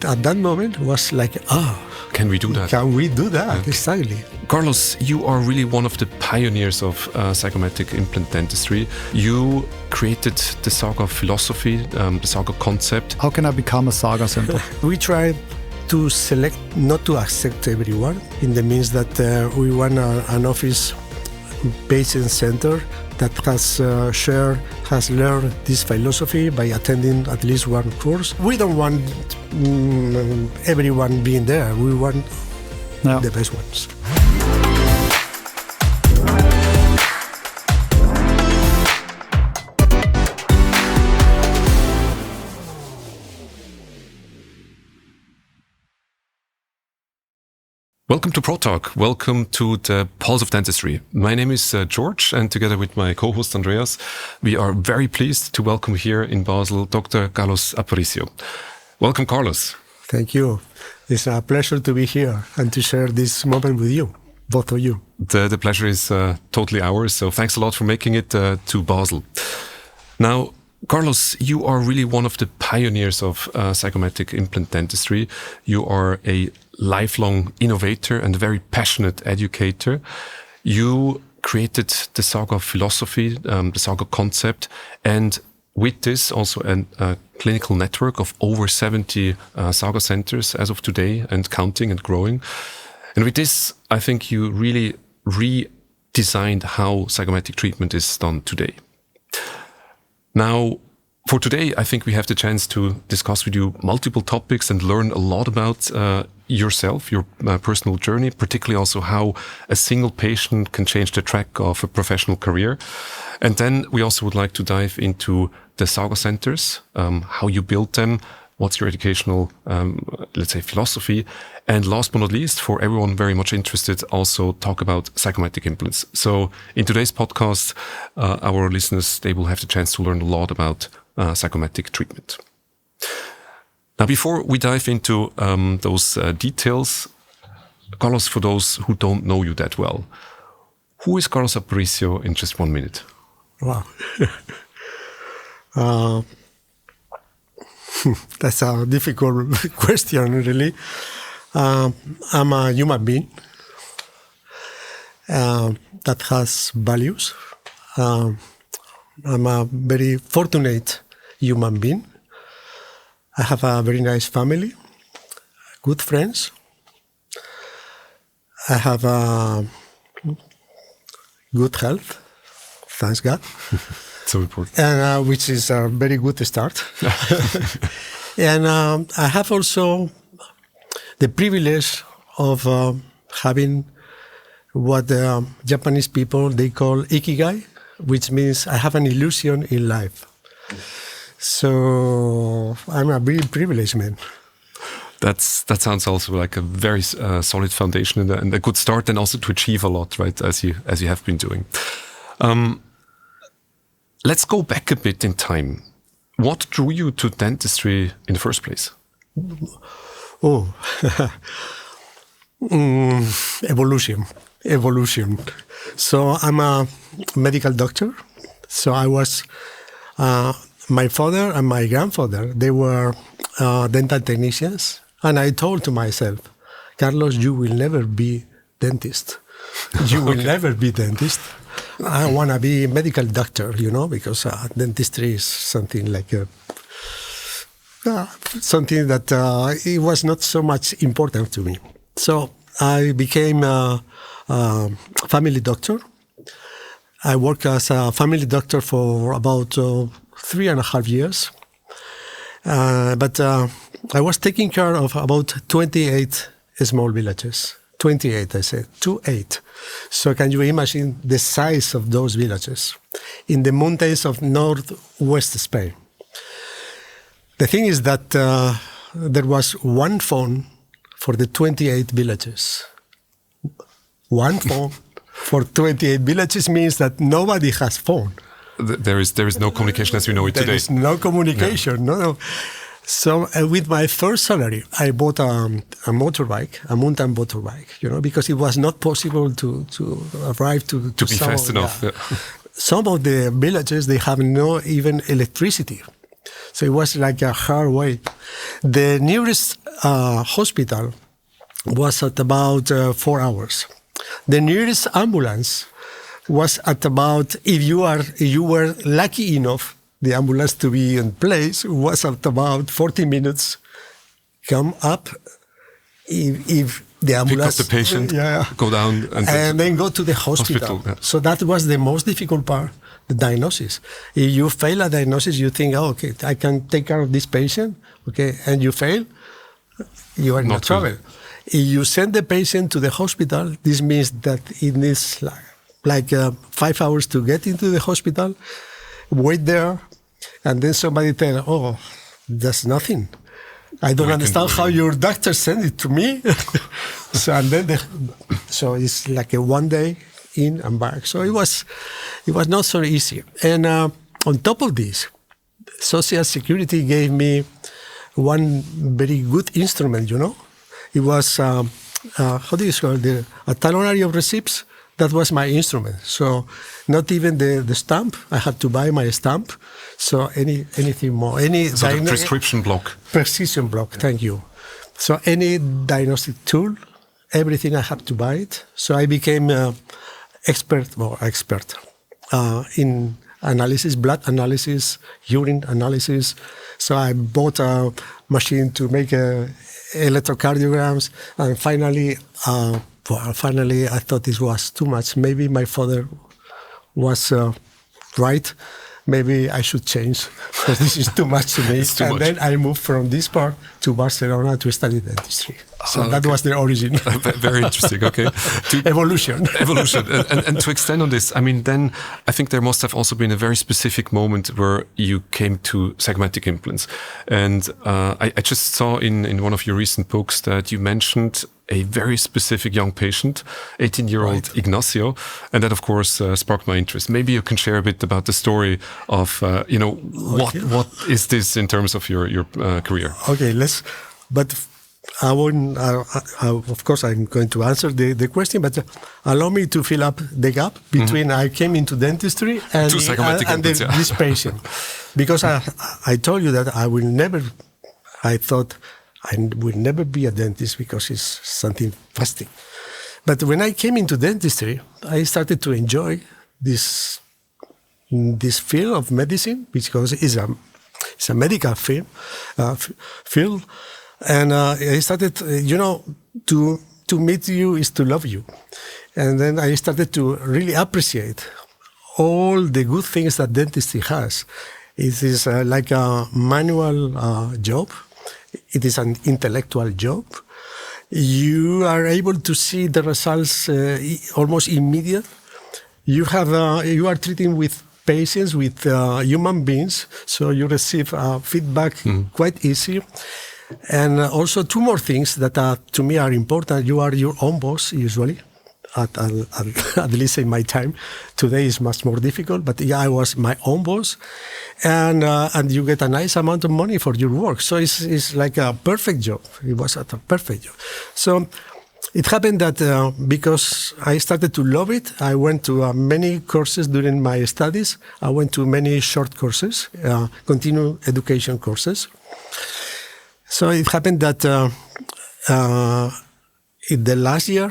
at that moment was like, can we do that? Can we do that? Okay. Exactly. Carlos, you are really one of the pioneers of zygomatic implant dentistry. You created the ZAGA philosophy, the ZAGA concept. How can I become a ZAGA center? We try to select, not to accept everyone, in the means that we want an office patient center that has learned this philosophy by attending at least one course. We don't want everyone being there. We want the best ones. Welcome to ProTalk. Welcome to the Pulse of Dentistry. My name is George, and together with my co-host Andreas, we are very pleased to welcome here in Basel Dr. Carlos Aparicio. Welcome, Carlos. Thank you. It's a pleasure to be here and to share this moment with you, both of you. The pleasure is totally ours, so thanks a lot for making it to Basel. Now, Carlos, you are really one of the pioneers of zygomatic implant dentistry. You are a lifelong innovator and a very passionate educator. You created the ZAGA philosophy, the ZAGA concept, and with this also a clinical network of over 70 ZAGA centers as of today, and counting and growing. And with this, I think you really redesigned how zygomatic treatment is done today. Now, for today, I think we have the chance to discuss with you multiple topics and learn a lot about yourself, your personal journey, particularly also how a single patient can change the track of a professional career. And then we also would like to dive into the ZAGA centers, how you built them, what's your educational, let's say, philosophy. And last but not least, for everyone very much interested, also talk about zygomatic implants. So in today's podcast, our listeners, they will have the chance to learn a lot about zygomatic treatment. Now, before we dive into those details, Carlos, for those who don't know you that well, who is Carlos Aparicio in just 1 minute? Wow. That's a difficult question, really. I'm a human being that has values. I'm a very fortunate human being. I have a very nice family, good friends. I have good health, thanks God. So important. And which is a very good start. And I have also the privilege of having what the Japanese people, they call ikigai, which means I have an illusion in life. So I'm a very privileged man. That sounds also like a very solid foundation and a good start, and also to achieve a lot, right, as you have been doing. Let's go back a bit in time. What drew you to dentistry in the first place? Oh, evolution. So I'm a medical doctor. So I was, my father and my grandfather, they were dental technicians. And I told to myself, Carlos, you will never be dentist. You will never be dentist. I want to be a medical doctor, because dentistry is something like something that it was not so much important to me. So I became a family doctor. I worked as a family doctor for about 3.5 years. But I was taking care of about 28 small villages. 28, I said, 28. So can you imagine the size of those villages in the mountains of northwest Spain? The thing is that there was one phone for the 28 villages. One phone for 28 villages means that nobody has phone. There is no communication as we know it today. There is no communication, no. So with my first salary, I bought a motorbike, a mountain motorbike, because it was not possible to arrive to be fast enough. Yeah. Some of the villages, they have no even electricity. So it was like a hard way. The nearest hospital was at about 4 hours. The nearest ambulance was at about, if you were lucky enough, the ambulance to be in place, was at about 40 minutes. Come up, if the ambulance... Pick up the patient, go down... And then go to the hospital. Yeah. So that was the most difficult part, the diagnosis. If you fail a diagnosis, you think, oh, okay, I can take care of this patient, okay, and you fail, you are in trouble. Really. If you send the patient to the hospital, this means that it needs like 5 hours to get into the hospital, wait there, and then somebody tell, oh, that's nothing. I don't understand how your doctor sent it to me. So it's like a 1 day in and back. So it was not so easy. And on top of this, Social Security gave me one very good instrument, you know. It was, how do you call it, a talonery of receipts. That was my instrument. So not even the stamp. I had to buy my stamp. So anything more. So the prescription block. Precision block, thank you. So any diagnostic tool, everything I had to buy it. So I became expert in analysis, blood analysis, urine analysis. So I bought a machine to make electrocardiograms, and finally, I thought this was too much. Maybe my father was right. Maybe I should change, because this is too much to me. Then I moved from this part to Barcelona to study dentistry. So that was the origin. Very interesting, okay. Evolution. And to extend on this, I mean, then I think there must have also been a very specific moment where you came to zygomatic implants. And I just saw in one of your recent books that you mentioned a very specific young patient, 18-year-old Inácio, and that, of course, sparked my interest. Maybe you can share a bit about the story of, what is this in terms of your career? Okay, but I won't, of course, I'm going to answer the question, but allow me to fill up the gap between I came into dentistry and this patient. Because I told you that I thought I will never be a dentist because it's something fasting. But when I came into dentistry, I started to enjoy this field of medicine, because it's a medical field. And I started, to meet you is to love you. And then I started to really appreciate all the good things that dentistry has. It is like a manual job. It is an intellectual job. You are able to see the results almost immediate. You are treating with patients, with human beings, so you receive feedback quite easy. And also 2 more things that to me are important. You are your own boss usually, at least in my time. Today is much more difficult, but I was my own boss, and you get a nice amount of money for your work. So it's like a perfect job. It was a perfect job. So it happened that because I started to love it, I went to many courses during my studies. I went to many short courses, continuing education courses. So it happened that in the last year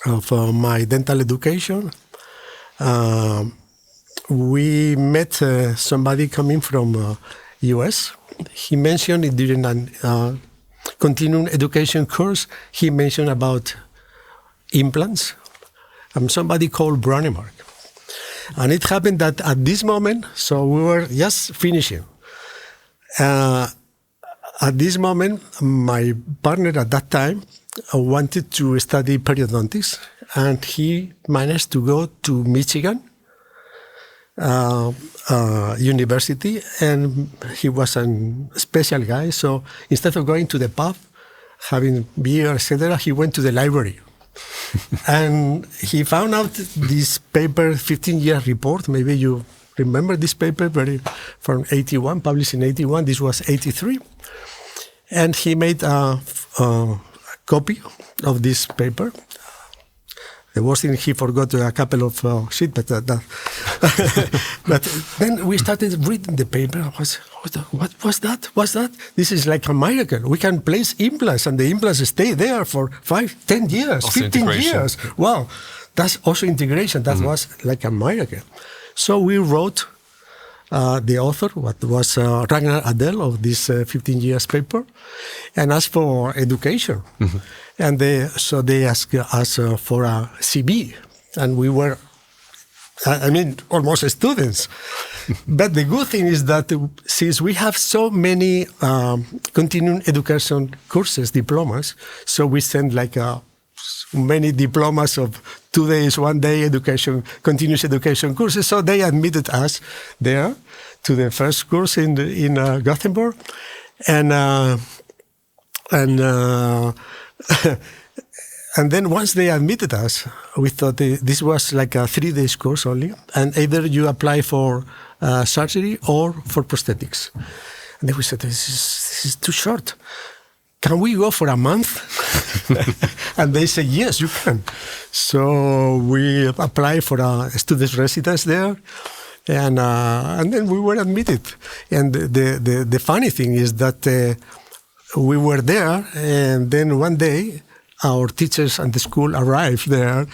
of my dental education, we met somebody coming from US. He mentioned it during a continuing education course. He mentioned about implants. Somebody called Brownemark. And it happened that at this moment, so we were just finishing. At this moment, my partner at that time wanted to study periodontics, and he managed to go to Michigan University, and he was a special guy. So instead of going to the pub, having beer, etc., he went to the library. And he found out this paper, 15-year report. Maybe you remember this paper, from 81, published in 81. This was 83. And he made a copy of this paper. The worst thing, he forgot a couple of sheets, but but then we started reading the paper. I was, what was that? What's that? This is like a miracle. We can place implants, and the implants stay there for 5, 10 years, Also 15 years. Wow, that's also integration. That was like a miracle. So we wrote the author, what was Ragnar Adel, of this 15 years paper, and asked for education. And so they asked us for a CB, and we were, almost students. But the good thing is that since we have so many continuing education courses, diplomas, so we send like many diplomas of 2 days, 1 day education, continuous education courses. So they admitted us there to the first course in Gothenburg, and then once they admitted us, we thought this was like a 3 days course only, and either you apply for surgery or for prosthetics. And then we said, this is too short. Can we go for a month? And they said, yes, you can. So we applied for a student residence there, and then we were admitted. And the funny thing is that we were there, and then one day our teachers at the school arrived there,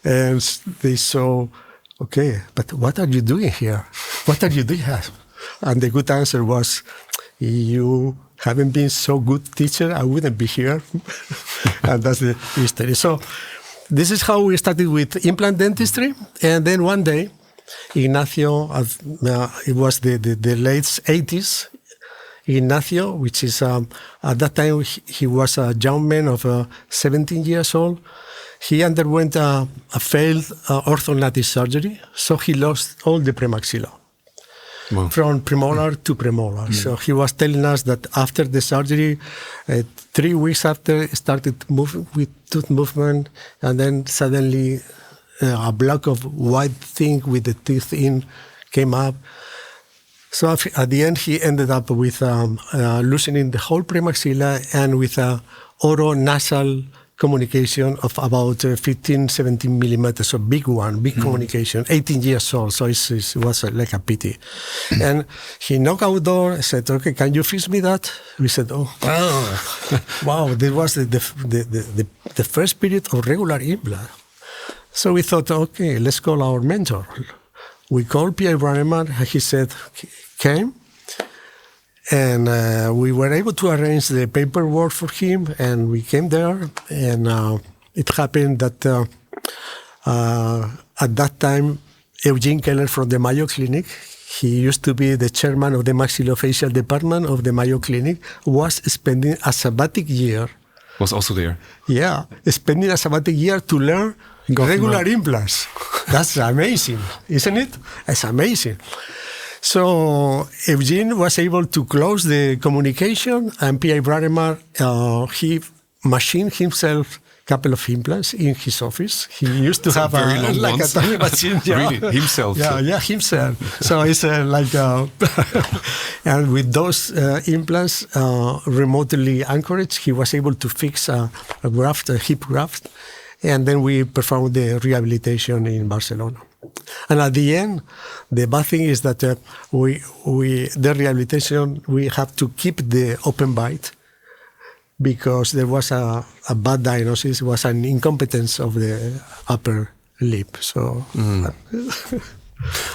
and they saw, okay, but what are you doing here? What are you doing here? And the good answer was, you haven't been so good teacher, I wouldn't be here. And that's the history. So this is how we started with implant dentistry. And then one day, Inácio, it was the late 80s, Inácio, which is, at that time, he was a young man of 17 years old. He underwent a failed orthodontic surgery, so he lost all the premaxilla. Wow. From premolar to premolar. So he was telling us that after the surgery, 3 weeks after, started moving with tooth movement, and then suddenly a block of white thing with the teeth in came up. So at the end, he ended up with loosening the whole premaxilla and with a oronasal communication of about 15, 17 millimeters, so big communication, 18 years old, so it was like a pity. And he knocked our door and said, okay, can you fix me that? We said, oh, wow, this was the first period of regular implant. So we thought, okay, let's call our mentor. We called Pierre Branneman, and he said, came. And we were able to arrange the paperwork for him, and we came there. And it happened that at that time, Eugene Keller from the Mayo Clinic, he used to be the chairman of the maxillofacial department of the Mayo Clinic, was spending a sabbatic year. Was also there. Yeah, spending a sabbatic year to learn regular implants. That's amazing, isn't it? It's amazing. So Eugene was able to close the communication, and Pierre Branneman, he machined himself a couple of implants in his office. He used to have a tiny machine. Yeah. Really, himself. Yeah, himself. So it's like, and with those implants remotely anchored, he was able to fix a graft, a hip graft, and then we performed the rehabilitation in Barcelona. And at the end, the bad thing is that the rehabilitation, we have to keep the open bite because there was a bad diagnosis, it was an incompetence of the upper lip. So,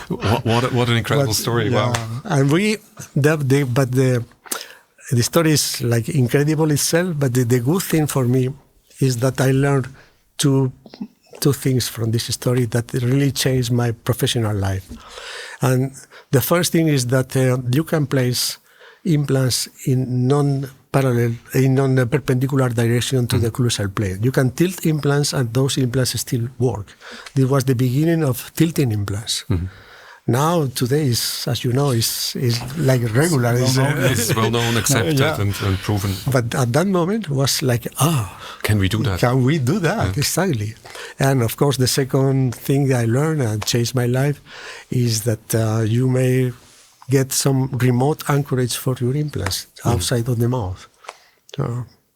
what an incredible story! Yeah. Wow. And the story is like incredible itself. But the good thing for me is that I learned two things from this story that really changed my professional life. And the first thing is that you can place implants in non-perpendicular direction to the occlusal plane. You can tilt implants, and those implants still work. This was the beginning of tilting implants. Now, today, as you know, is like regular. It's well known, accepted, and proven. But at that moment, it was like, can we do that? Can we do that? Yeah. Exactly. And of course, the second thing I learned and changed my life is that you may get some remote anchorage for your implants outside of the mouth.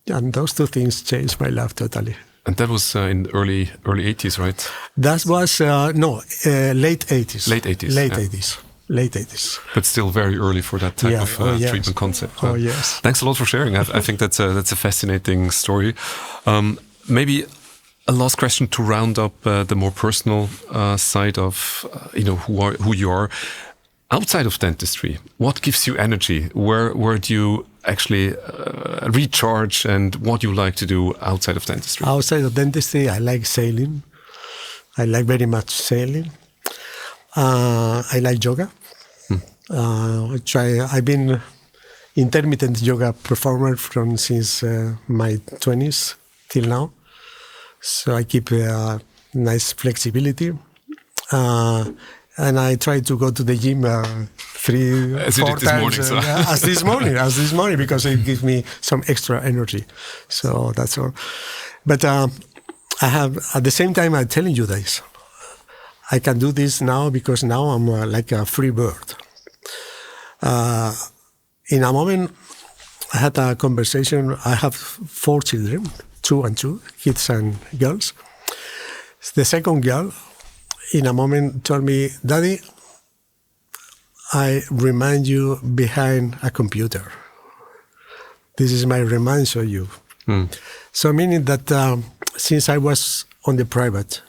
And those two things changed my life totally. And that was in the early 80s, right? That was, late 80s. Late 80s. Late 80s. late 80s. But still very early for that type of yes. treatment concept. Oh, yes. Thanks a lot for sharing. I think that's a fascinating story. Maybe a last question to round up the more personal side of who you are. Outside of dentistry, what gives you energy? Where do you actually recharge, and what do you like to do outside of dentistry? Outside of dentistry, I like sailing. I like very much sailing. I like yoga. I've been intermittent yoga performer since my 20s till now. So I keep nice flexibility. And I try to go to the gym 3-4 times as this morning, because it gives me some extra energy. So that's all. But I have, at the same time, I'm telling you this. I can do this now because now I'm like a free bird. In a moment, I had a conversation. I have 4 children, 2 and 2, kids and girls. The second girl, in a moment, told me, "Daddy, I remind you behind a computer. This is my remind of you." So meaning that since I was on the private,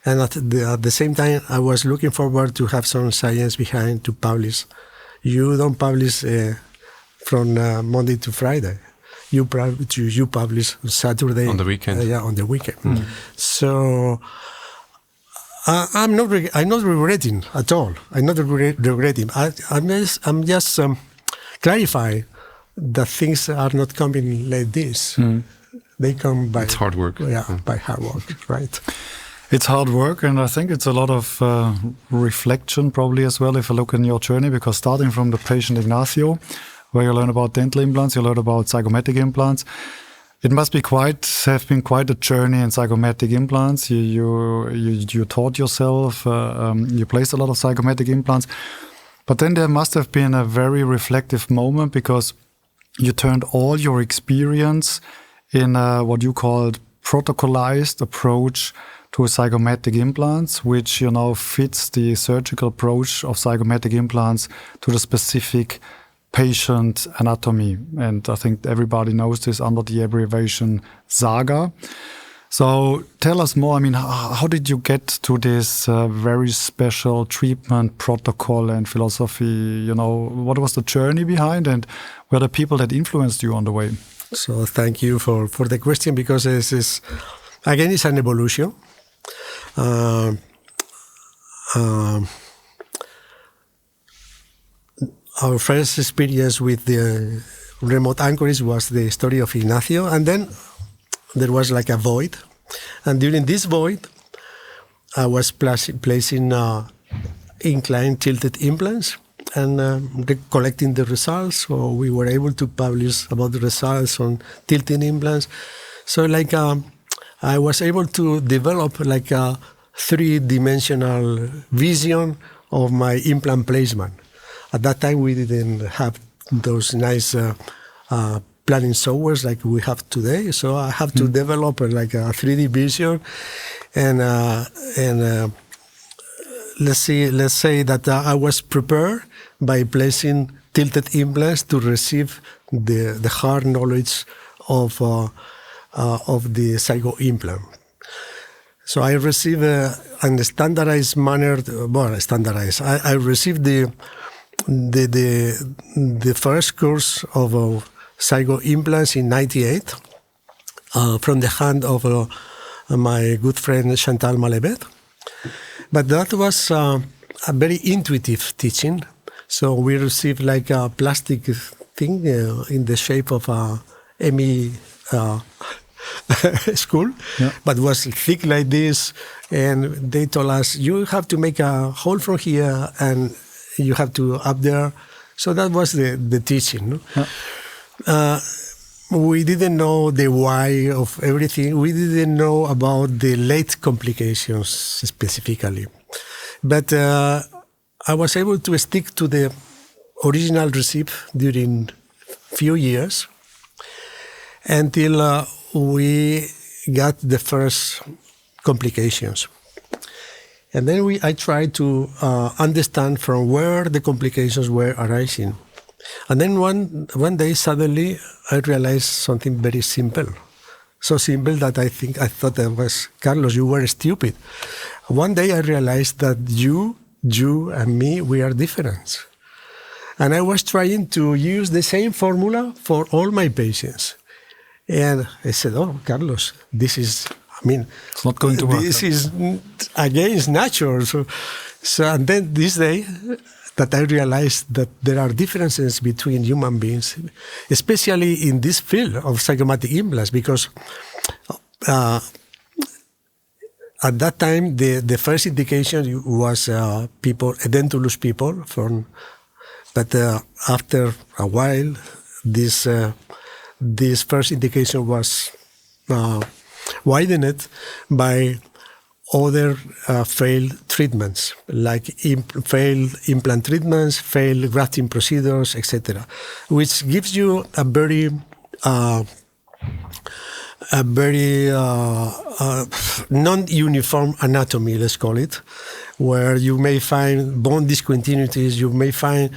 and at the same time I was looking forward to have some science behind to publish. You don't publish from Monday to Friday. You publish Saturday. On the weekend. On the weekend. So I'm not regretting at all. I'm not regretting. I'm just clarifying that things are not coming like this. They come by... It's hard work. By hard work, right. It's hard work, and I think it's a lot of reflection probably as well if I look in your journey, because starting from the patient Inácio, where you learn about dental implants, you learn about zygomatic implants. It must be have been quite a journey in zygomatic implants. You taught yourself, you placed a lot of zygomatic implants, but then there must have been a very reflective moment, because you turned all your experience in what you called protocolized approach to zygomatic implants, which fits the surgical approach of zygomatic implants to the specific patient anatomy. And I think everybody knows this under the abbreviation ZAGA. So tell us more. I mean, how did you get to this very special treatment protocol and philosophy? What was the journey behind, and were the people that influenced you on the way? So thank you for the question, because it's an evolution. Our first experience with the remote anchorage was the story of Inácio, and then there was like a void. And during this void, I was placing inclined tilted implants and collecting the results. So we were able to publish about the results on tilting implants. So I was able to develop like a 3-dimensional vision of my implant placement. At that time, we didn't have those nice planning softwares like we have today. So I have to develop like a 3D vision, and let's say that I was prepared by placing tilted implants to receive the hard knowledge of the Zygo implant. So I received in a standardized manner. Standardized. I received the first course of Zygo implants in '98 from the hand of my good friend Chantal Malebet. But that was a very intuitive teaching. So we received like a plastic thing in the shape of a ME school, but was thick like this. And they told us, you have to make a hole from here and you have to up there. So that was the teaching. No? We didn't know the why of everything. We didn't know about the late complications specifically. But I was able to stick to the original recipe during few years until we got the first complications. And then I tried to understand from where the complications were arising. And then one day, suddenly, I realized something very simple. So simple that I thought that was, Carlos, you were stupid. One day I realized that you and me, we are different. And I was trying to use the same formula for all my patients. And I said, oh, Carlos, this is, it's not going to work. This is against nature. So and then this day that I realized that there are differences between human beings, especially in this field of zygomatic implants, because at that time, the first indication was edentulous people. But after a while, this first indication was widened by other failed treatments, like failed implant treatments, failed grafting procedures, etc., which gives you a very non-uniform anatomy, let's call it, where you may find bone discontinuities, you may find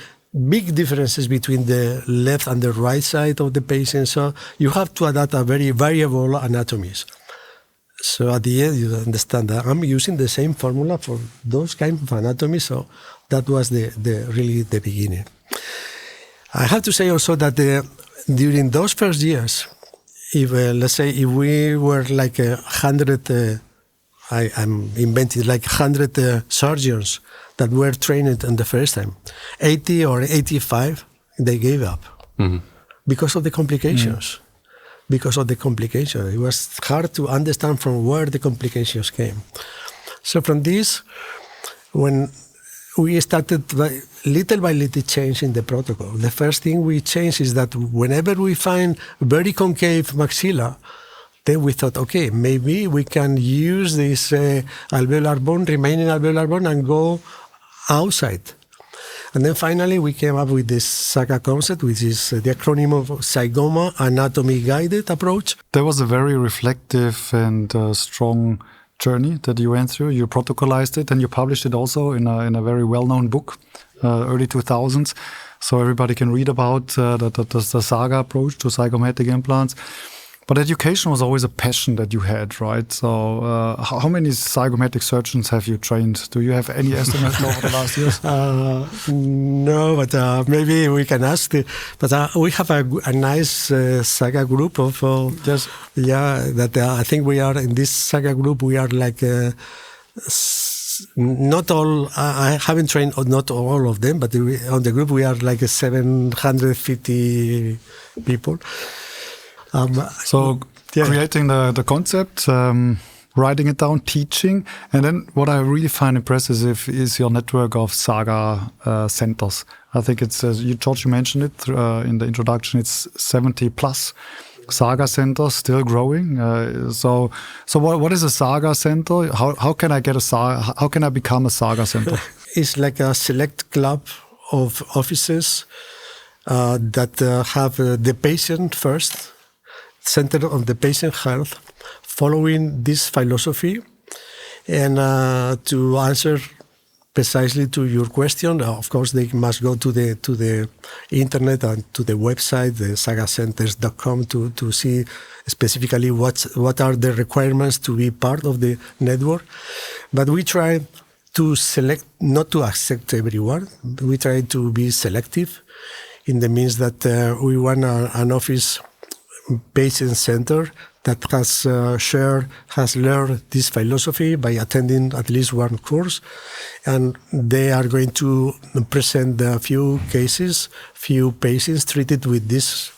big differences between the left and the right side of the patient. So you have to adapt a very variable anatomies. So at the end, you understand that I'm using the same formula for those kinds of anatomies. So that was really the beginning. I have to say also that during those first years, let's say if we were like 100, I'm inventing like 100 surgeons that were trained in the first time, 80 or 85, they gave up because of the complications. Because of the complications. It was hard to understand from where the complications came. So from this, when we started little by little changing the protocol, the first thing we changed is that whenever we find very concave maxilla, then we thought, okay, maybe we can use this remaining alveolar bone and go outside. And then finally, we came up with this ZAGA concept, which is the acronym of Zygoma Anatomy Guided Approach. There was a very reflective and strong journey that you went through. You protocolized it and you published it also in a very well-known book, early 2000s. So everybody can read about the ZAGA approach to zygomatic implants. But education was always a passion that you had, right? So how many zygomatic surgeons have you trained? Do you have any estimate over the last years? No, but maybe we can ask. But we have a nice ZAGA group of, yes. Yeah, that I think we are, in this ZAGA group, we are like, not all, I haven't trained not all of them, but on the group we are like 750 people. Creating the concept, writing it down, teaching, and then what I really find impressive is your network of ZAGA centers. I think it's, George, you mentioned it in the introduction, it's 70 plus ZAGA centers, still growing. So what is a ZAGA center? How can I get a ZAGA? How can I become a ZAGA center? It's like a select club of offices that have the patient first, centered on the patient health, following this philosophy, and to answer precisely to your question, of course, they must go to the internet and to the website, the zagacenters.com, to see specifically what are the requirements to be part of the network. But we try to select, not to accept everyone. We try to be selective, in the means that we want an office patient center that has learned this philosophy by attending at least one course, and they are going to present a few cases, few patients treated with this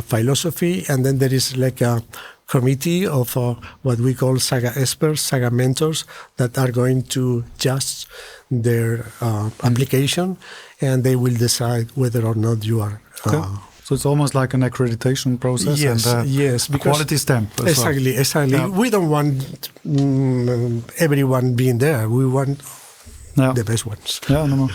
philosophy, and then there is like a committee of what we call ZAGA experts, ZAGA mentors, that are going to judge their application, and they will decide whether or not you are. So it's almost like an accreditation process, yes, and yes, a quality stamp. Exactly. Yeah. We don't want everyone being there. We want the best ones. Yeah, no.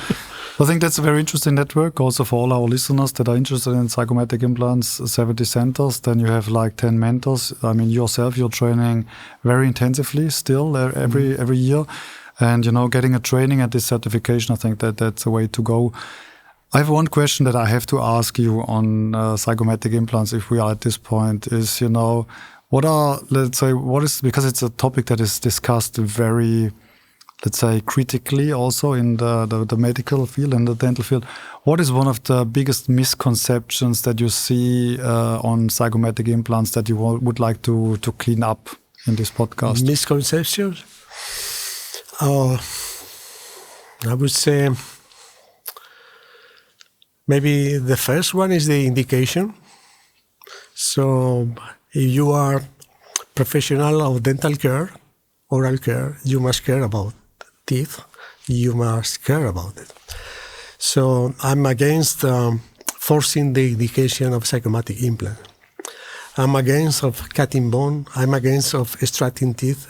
I think that's a very interesting network also for all our listeners that are interested in zygomatic implants, 70 centers. Then you have like 10 mentors. I mean, yourself, you're training very intensively still every year. And, getting a training and this certification, I think that's a way to go. I have one question that I have to ask you on zygomatic implants, if we are at this point, is, because it's a topic that is discussed very, let's say, critically also in the medical field and the dental field. What is one of the biggest misconceptions that you see on zygomatic implants that you would like to clean up in this podcast? Misconceptions? I would say maybe the first one is the indication. So if you are professional of dental care, oral care, you must care about teeth. You must care about it. So I'm against forcing the indication of zygomatic implant. I'm against of cutting bone. I'm against of extracting teeth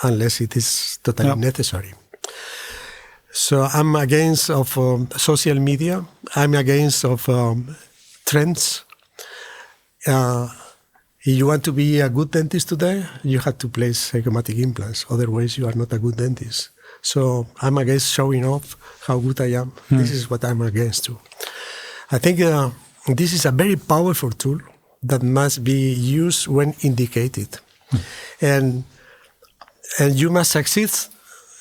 unless it is totally necessary. So I'm against of social media. I'm against of trends. If you want to be a good dentist today, you have to place zygomatic implants. Otherwise, you are not a good dentist. So I'm against showing off how good I am. This is what I'm against too. I think this is a very powerful tool that must be used when indicated. And you must succeed.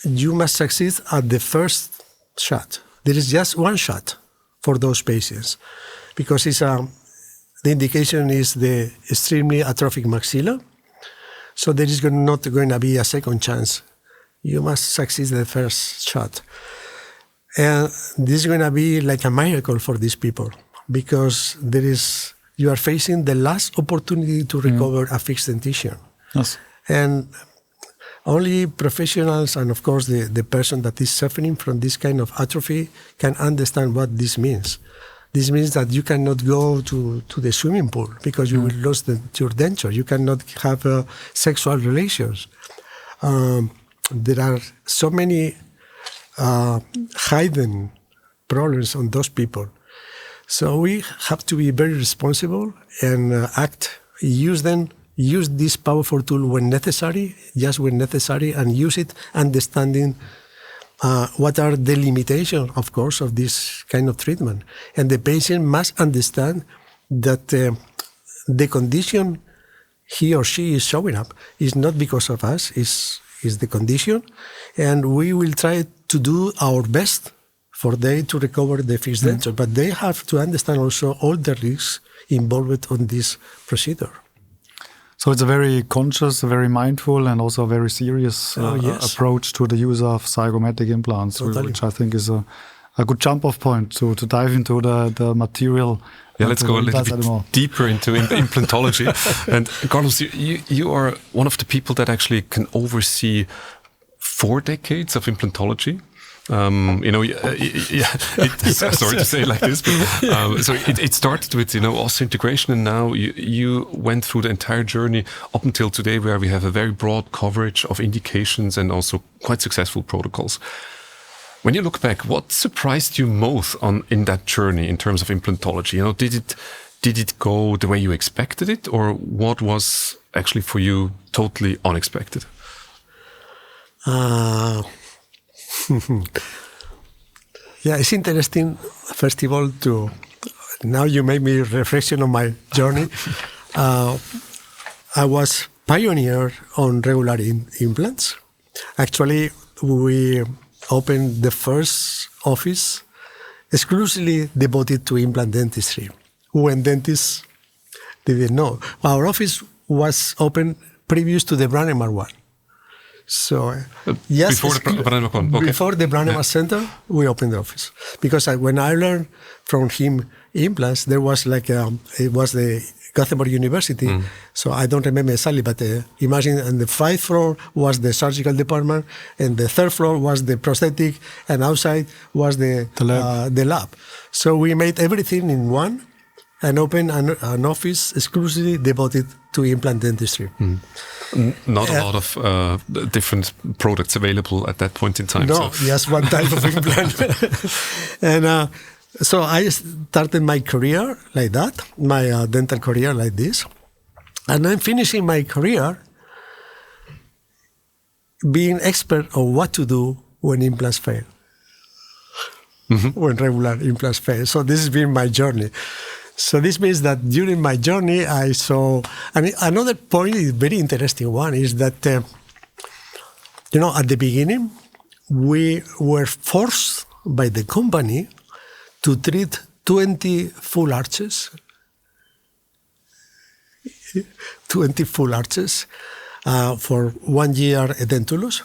You must succeed at the first shot. There is just one shot for those patients because it's the indication is the extremely atrophic maxilla. So there is not going to be a second chance. You must succeed the first shot. And this is going to be like a miracle for these people because you are facing the last opportunity to recover a fixed dentition. Yes. And only professionals and, of course, the person that is suffering from this kind of atrophy can understand what this means. This means that you cannot go to the swimming pool because you will lose your denture. You cannot have sexual relations. There are so many hidden problems on those people. So we have to be very responsible and use this powerful tool when necessary, just when necessary, and use it understanding what are the limitations, of course, of this kind of treatment. And the patient must understand that the condition he or she is showing up is not because of us, is the condition. And we will try to do our best for them to recover the fixed denture. But they have to understand also all the risks involved on this procedure. So it's a very conscious, very mindful, and also a very serious approach to the use of zygomatic implants, which I think is a good jump-off point to dive into the material. Yeah, let's go a little bit deeper into implantology. And Carlos, you are one of the people that actually can oversee 4 decades of implantology. Sorry to say it like this, but so it started with osseointegration, and now you went through the entire journey up until today, where we have a very broad coverage of indications and also quite successful protocols. When you look back, what surprised you most in that journey in terms of implantology? Did it go the way you expected it, or what was actually for you totally unexpected? Yeah, it's interesting, first of all, now you made me reflection on my journey. I was pioneer on regular implants. Actually, we opened the first office exclusively devoted to implant dentistry, when dentists didn't know. Our office was open previous to the Brannemar one. So, yes, before the Brannemar one. Okay. Before the Brannemar Center, we opened the office. Because when I learned from him implants, there was it was the Gothenburg University. So I don't remember exactly, but imagine on the 5th floor was the surgical department, and the 3rd floor was the prosthetic, and outside was the lab. So we made everything in one and opened an office exclusively devoted to implant dentistry. Not a lot of different products available at that point in time. No, just one type of implant. And so I started my career like that, my dental career like this. And I'm finishing my career being expert on what to do when implants fail, when regular implants fail. So this has been my journey. So this means that during my journey, I saw, another point is very interesting one is that, at the beginning, we were forced by the company to treat 20 full arches, 20 full arches for 1 year edentulous,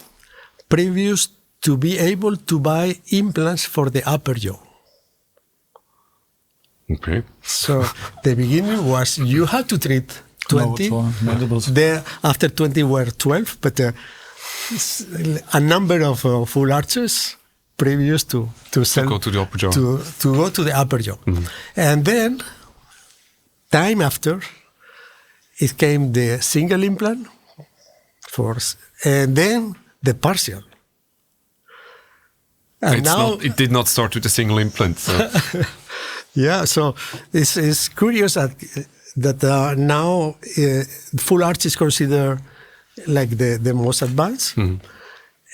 previous to be able to buy implants for the upper jaw. Okay. So the beginning was you had to treat 20. There, after 20 were 12, but a number of full arches previous to go to the upper jaw. To go to the upper jaw. And then, time after, it came the single implant, and then the partial. And it did not start with a single implant. So. Yeah, so it's curious that now full arch is considered like the most advanced.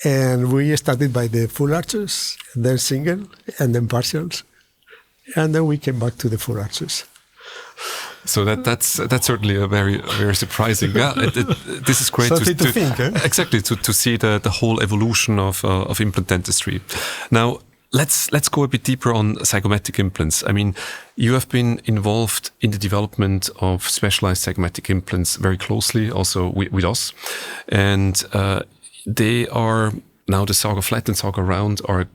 And we started by the full arches, then single, and then partials. And then we came back to the full arches. So that's certainly a very surprising. Yeah, this is great to think. Exactly to see the whole evolution of implant dentistry. Now let's go a bit deeper on zygomatic implants. I mean, you have been involved in the development of specialized zygomatic implants very closely, also with us, and they are. Now the ZAGA flat and ZAGA round are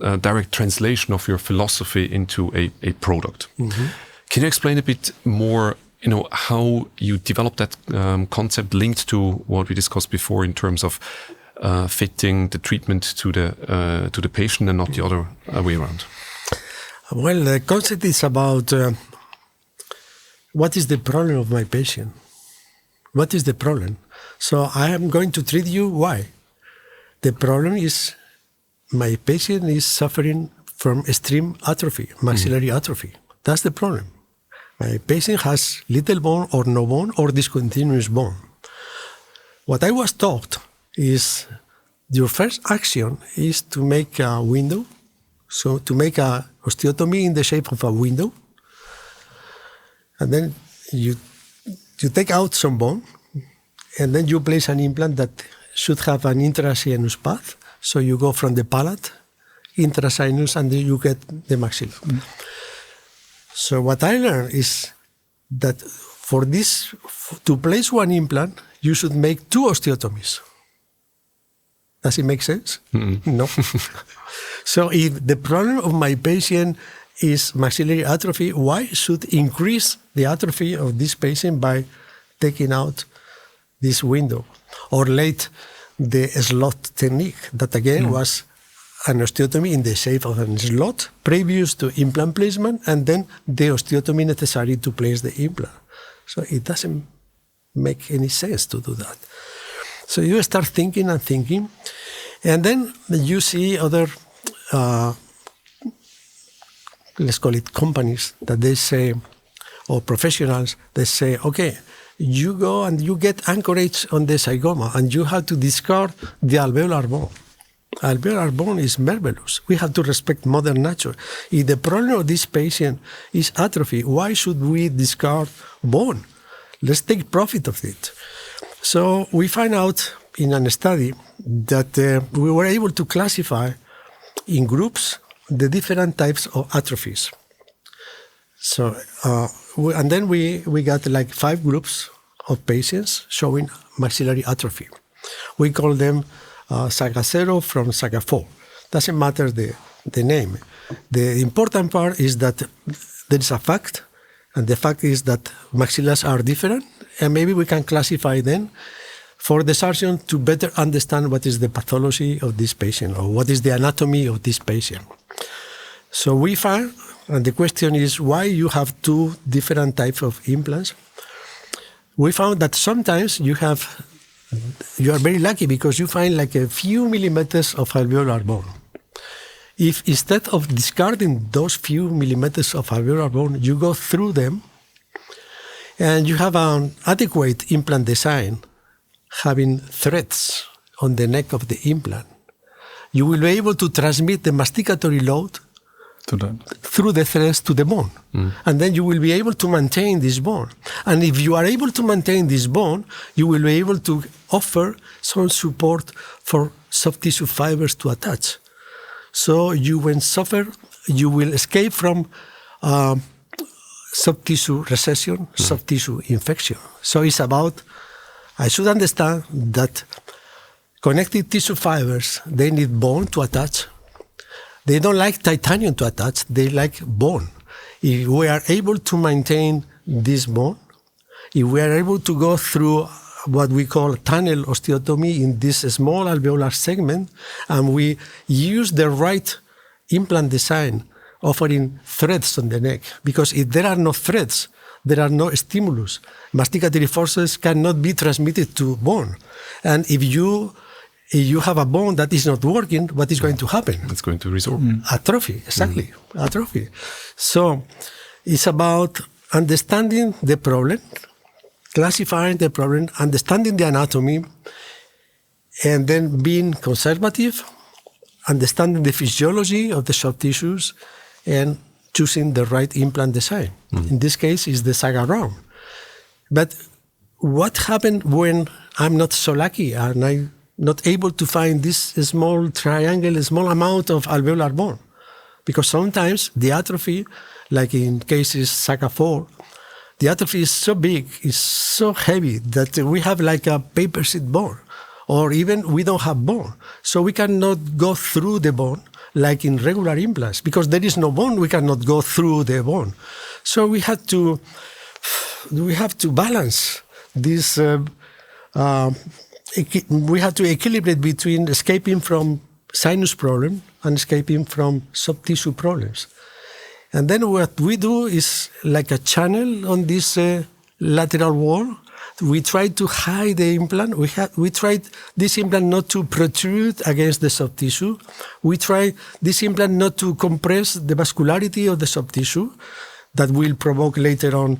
a direct translation of your philosophy into a product. Can you explain a bit more, how you developed that concept linked to what we discussed before in terms of fitting the treatment to the patient and not the other way around? Well, the concept is about what is the problem of my patient? What is the problem? So I am going to treat you. Why? The problem is my patient is suffering from extreme atrophy, maxillary atrophy. That's the problem. My patient has little bone or no bone or discontinuous bone. What I was taught is your first action is to make a window, so to make a osteotomy in the shape of a window, and then you take out some bone, and then you place an implant that should have an intrasinus path. So you go from the palate, intrasinus, and then you get the maxilla. So what I learned is that for this, to place one implant, you should make 2 osteotomies. Does it make sense? No. So if the problem of my patient is maxillary atrophy, why should increase the atrophy of this patient by taking out this window? Or late the slot technique, that again was an osteotomy in the shape of a slot previous to implant placement, and then the osteotomy necessary to place the implant. So it doesn't make any sense to do that. So you start thinking and thinking, and then you see other, let's call it companies, that they say, or professionals, they say, okay, you go and you get anchorage on the zygoma, and you have to discard the alveolar bone. Alveolar bone is marvelous. We have to respect modern nature. If the problem of this patient is atrophy, why should we discard bone? Let's take profit of it. So we find out in a study that we were able to classify in groups the different types of atrophies. So, and then we got like 5 groups of patients showing maxillary atrophy. We call them ZAGA 0 from ZAGA 4. Doesn't matter the name. The important part is that there is a fact, and the fact is that maxillas are different, and maybe we can classify them for the surgeon to better understand what is the pathology of this patient or what is the anatomy of this patient. So we find, and the question is why you have 2 different types of implants. We found that sometimes you are very lucky because you find like a few millimeters of alveolar bone. If instead of discarding those few millimeters of alveolar bone, you go through them and you have an adequate implant design, having threads on the neck of the implant, you will be able to transmit the masticatory load through the threads to the bone. And then you will be able to maintain this bone. And if you are able to maintain this bone, you will be able to offer some support for soft tissue fibers to attach. So you will escape from soft tissue recession, soft tissue infection. So it's about, I should understand that connective tissue fibers, they need bone to attach. They don't like titanium to attach, they like bone. If we are able to maintain this bone, if we are able to go through what we call tunnel osteotomy in this small alveolar segment, and we use the right implant design, offering threads on the neck, because if there are no threads, there are no stimulus. Masticatory forces cannot be transmitted to bone. And if you have a bone that is not working, what is going to happen? It's going to resorb. Atrophy, exactly. Atrophy. So it's about understanding the problem, classifying the problem, understanding the anatomy, and then being conservative, understanding the physiology of the soft tissues, and choosing the right implant design. In this case, is the ZAGA round. But what happened when I'm not so lucky and I'm not able to find this small triangle, a small amount of alveolar bone? Because sometimes the atrophy, like in cases ZAGA 4, the atrophy is so big, is so heavy that we have like a paper sheet bone, or even we don't have bone. So we cannot go through the bone like in regular implants, because there is no bone, we cannot go through the bone. So we have to balance this, we have to equilibrate between escaping from sinus problem and escaping from soft tissue problems. And then what we do is like a channel on this lateral wall. We try to hide the implant. We try this implant not to protrude against the soft tissue. We try this implant not to compress the vascularity of the soft tissue that will provoke later on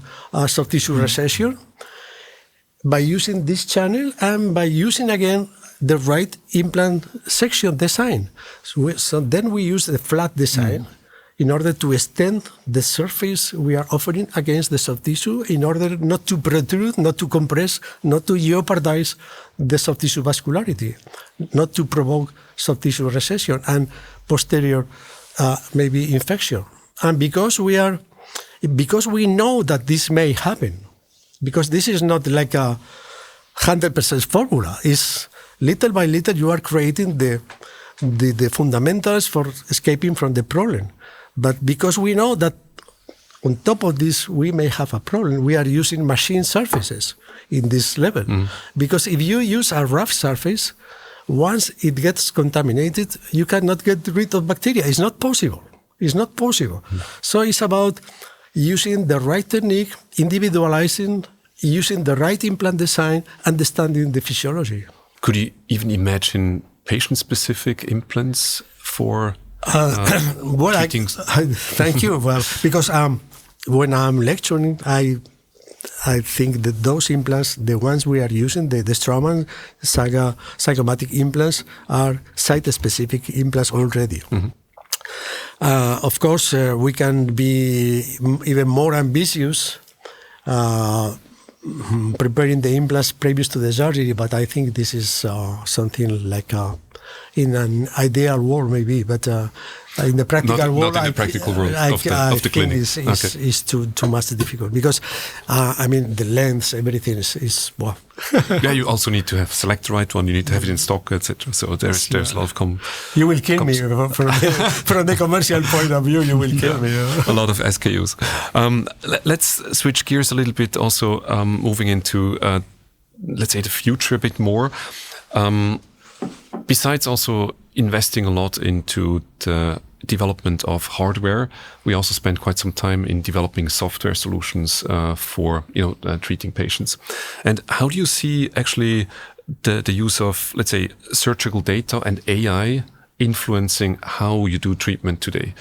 soft tissue recession. By using this channel and by using again the right implant section design. So then we use the flat design in order to extend the surface we are offering against the soft tissue, in order not to protrude, not to compress, not to jeopardize the soft tissue vascularity, not to provoke soft tissue recession and posterior maybe infection. And because we know that this may happen, because this is not like a 100% formula, it's little by little you are creating the fundamentals for escaping from the problem. But because we know that on top of this we may have a problem, we are using machine surfaces in this level. Because if you use a rough surface, once it gets contaminated, you cannot get rid of bacteria. It's not possible. It's not possible. So it's about using the right technique, individualizing, using the right implant design, understanding the physiology. Could you even imagine patient-specific implants for treating? Thank you. Well, because when I'm lecturing, I think that those implants, the ones we are using, the Straumann Zygomatic implants, are site-specific implants already. Of course, we can be even more ambitious preparing the implants previous to the surgery, but I think this is something like in an ideal world maybe, but in the practical world, not in the practical world of the clinic. Is too much difficult, because I mean the lengths, everything is well. Yeah, you also need to have select the right one. You need to have it in stock, etc. So there's a lot of You will kill me from the commercial point of view. You will kill me. A lot of SKUs. Let's switch gears a little bit. Also, moving into let's say the future a bit more. Besides also investing a lot into the development of hardware, we also spend quite some time in developing software solutions for treating patients. And how do you see actually the use of, let's say, surgical data and AI influencing how you do treatment today?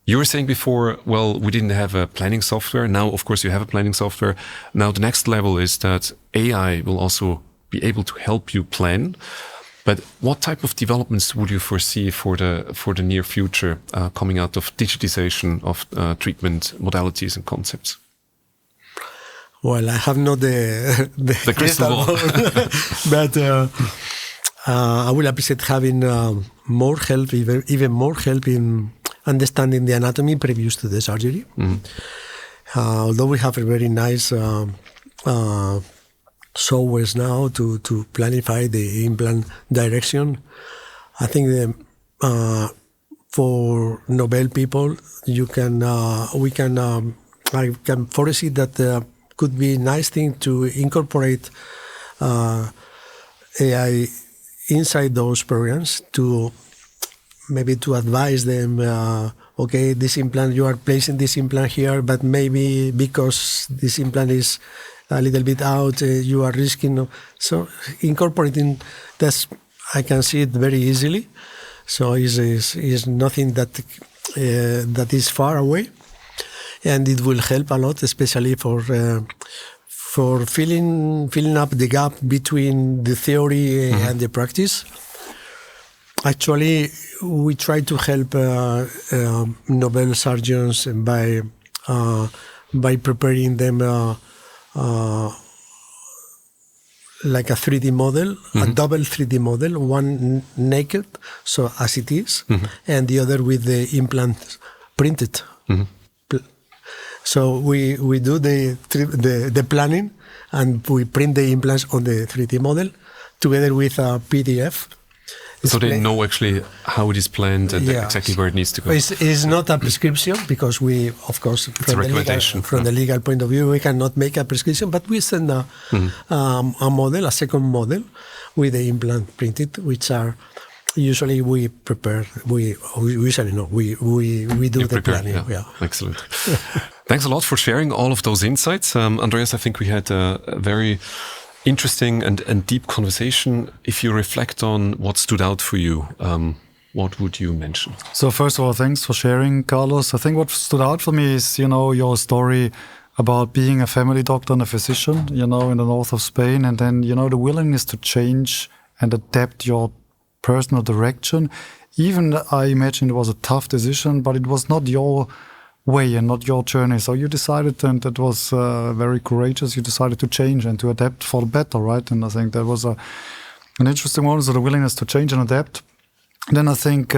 You were saying before, well, we didn't have a planning software. Now, of course, you have a planning software. Now, the next level is that AI will also be able to help you plan. But what type of developments would you foresee for the near future coming out of digitization of treatment modalities and concepts? Well, I have not the crystal ball, but I will appreciate having more help, even more help in understanding the anatomy previous to the surgery. Although we have a very nice softwares now to planify the implant direction, I think for Nobel people, I can foresee that could be a nice thing to incorporate AI inside those programs to maybe to advise them, okay, this implant, you are placing this implant here, but maybe because this implant is a little bit out, you are risking. So incorporating that, I can see it very easily. So is nothing that is far away, and it will help a lot, especially for filling up the gap between the theory and the practice. Actually, we try to help Nobel surgeons by preparing them like a 3D model, a double 3D model, one naked, so as it is, and the other with the implant printed. So we do the planning, and we print the implants on the 3D model together with a PDF. So they know actually how it is planned and exactly where it needs to go. It's not a prescription because we, of course, from the legal point of view, we cannot make a prescription, but we send a model, a second model with the implant printed, which are usually we prepare. We do the planning. Yeah. Excellent. Thanks a lot for sharing all of those insights, Andreas. I think we had a very interesting and deep conversation. If you reflect on what stood out for you, what would you mention? So first of all, thanks for sharing, Carlos. I think what stood out for me is, your story about being a family doctor and a physician, in the north of Spain, and then, the willingness to change and adapt your personal direction. Even I imagine it was a tough decision, but it was not your way and not your journey. So you decided, and that was very courageous, you decided to change and to adapt for the better, right? And I think that was an interesting one, so the willingness to change and adapt. And then I think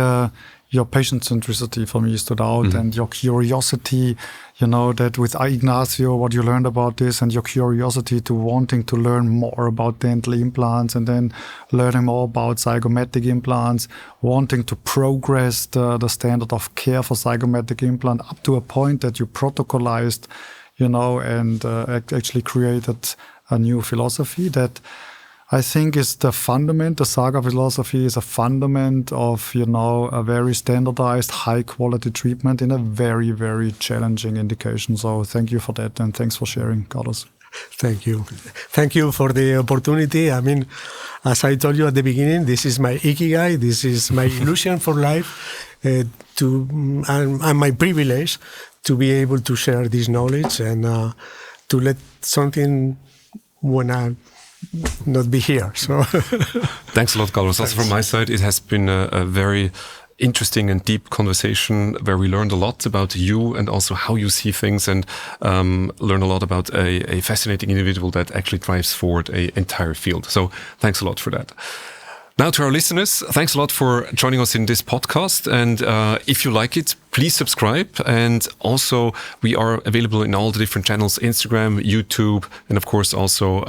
your patient centricity for me stood out, and your curiosity, that with Inácio, what you learned about this, and your curiosity to wanting to learn more about dental implants, and then learning more about zygomatic implants, wanting to progress the standard of care for zygomatic implant up to a point that you protocolized, and actually created a new philosophy that I think is the fundament. The ZAGA philosophy is a fundament of, a very standardized, high-quality treatment in a very, very challenging indication. So thank you for that, and thanks for sharing, Carlos. Thank you. Thank you for the opportunity. I mean, as I told you at the beginning, this is my ikigai. This is my illusion for life, and my privilege to be able to share this knowledge and to let something when I not be here. So thanks a lot, Carlos. Also from my side, it has been a very interesting and deep conversation where we learned a lot about you and also how you see things, and learn a lot about a fascinating individual that actually drives forward an entire field. So thanks a lot for that. Now to our listeners, thanks a lot for joining us in this podcast. And if you like it, please subscribe. And also we are available in all the different channels, Instagram, YouTube, and of course also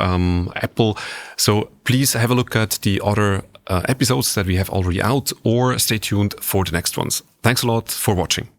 Apple. So please have a look at the other episodes that we have already out, or stay tuned for the next ones. Thanks a lot for watching.